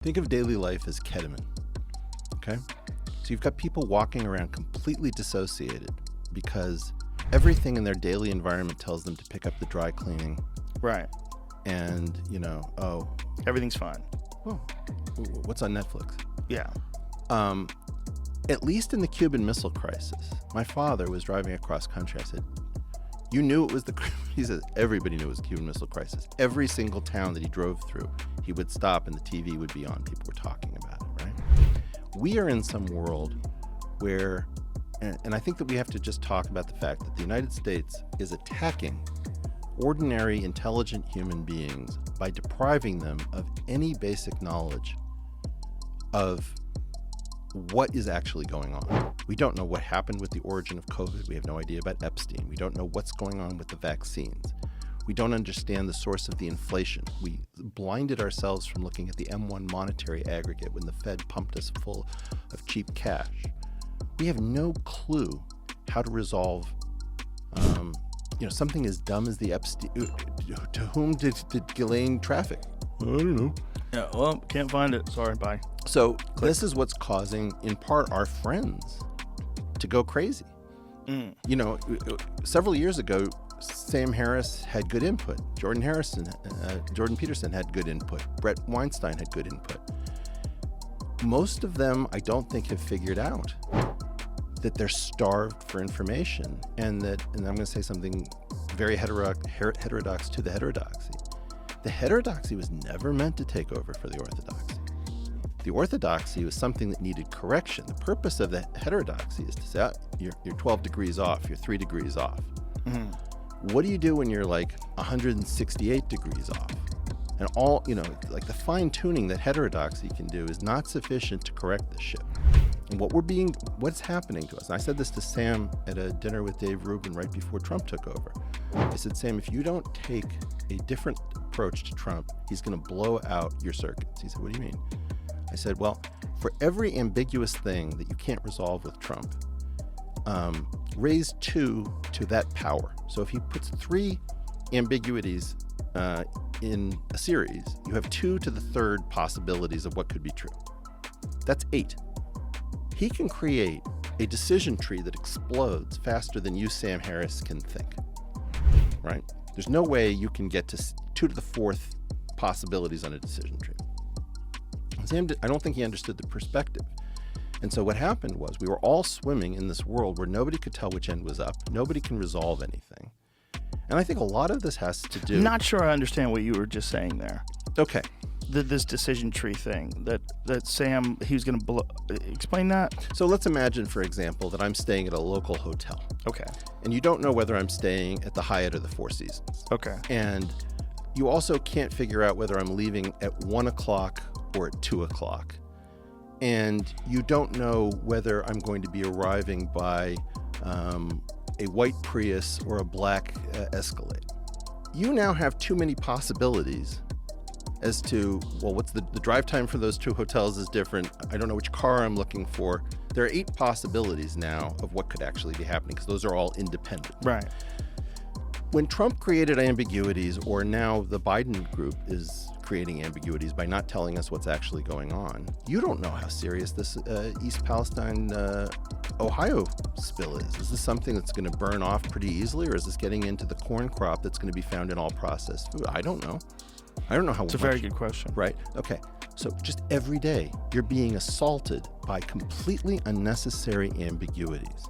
Think of daily life as ketamine, okay? So you've got people walking around completely dissociated because everything in their daily environment tells them to pick up the dry cleaning. Right. And, Everything's fine. oh, what's on Netflix? Yeah. At least in the Cuban Missile Crisis, my father was driving across country. I said, you knew it was he says, everybody knew it was the Cuban Missile Crisis. Every single town that he drove through, he would stop and the TV would be on. People were talking about it, right? We are in some world where, and I think that we have to just talk about the fact that the United States is attacking ordinary, intelligent human beings by depriving them of any basic knowledge of what is actually going on. We don't know what happened with the origin of COVID. We have no idea about Epstein. We don't know what's going on with the vaccines. We don't understand the source of the inflation. We blinded ourselves from looking at the M1 monetary aggregate when the Fed pumped us full of cheap cash. We have no clue how to resolve something as dumb as the Epstein. To whom did Ghislaine traffic? I don't know. Yeah, well, can't find it. Sorry, bye. So this is what's causing, in part, our friends to go crazy. Several years ago, Sam Harris had good input. Jordan Peterson had good input. Brett Weinstein had good input. Most of them, I don't think, have figured out that they're starved for information, and I'm going to say something very heterodox to the heterodoxy. The heterodoxy was never meant to take over for the orthodoxy. The orthodoxy was something that needed correction. The purpose of the heterodoxy is to say, you're 12 degrees off, you're 3 degrees off. Mm-hmm. What do you do when you're like 168 degrees off? And all, like the fine tuning that heterodoxy can do is not sufficient to correct the ship. And what's happening to us, and I said this to Sam at a dinner with Dave Rubin right before Trump took over. I said, Sam, if you don't take a different approach to Trump, he's going to blow out your circuits. He said, what do you mean? I said, well, for every ambiguous thing that you can't resolve with Trump, raise 2 to that power. So if he puts 3 ambiguities in a series, you have 2 to the 3rd possibilities of what could be true. That's 8. He can create a decision tree that explodes faster than you, Sam Harris, can think, right? There's no way you can get to 2 to the 4th possibilities on a decision tree. Sam, I don't think he understood the perspective. And so what happened was we were all swimming in this world where nobody could tell which end was up. Nobody can resolve anything. And I think a lot of this has to do... I'm not sure I understand what you were just saying there. Okay. This decision tree thing that Sam, he was going to blow... Explain that. So let's imagine, for example, that I'm staying at a local hotel. Okay. And you don't know whether I'm staying at the Hyatt or the Four Seasons. Okay. And you also can't figure out whether I'm leaving at 1 o'clock or at 2 o'clock. And you don't know whether I'm going to be arriving by a white Prius or a black Escalade. You now have too many possibilities as to, well, what's the drive time for those 2 hotels is different. I don't know which car I'm looking for. There are 8 possibilities now of what could actually be happening because those are all independent. Right. When Trump created ambiguities, or now the Biden group is creating ambiguities by not telling us what's actually going on, you don't know how serious this East Palestine, Ohio spill is. Is this something that's going to burn off pretty easily, or is this getting into the corn crop that's going to be found in all processed food? I don't know. I don't know how much. It's a very good question. Right. Okay. So just every day, you're being assaulted by completely unnecessary ambiguities.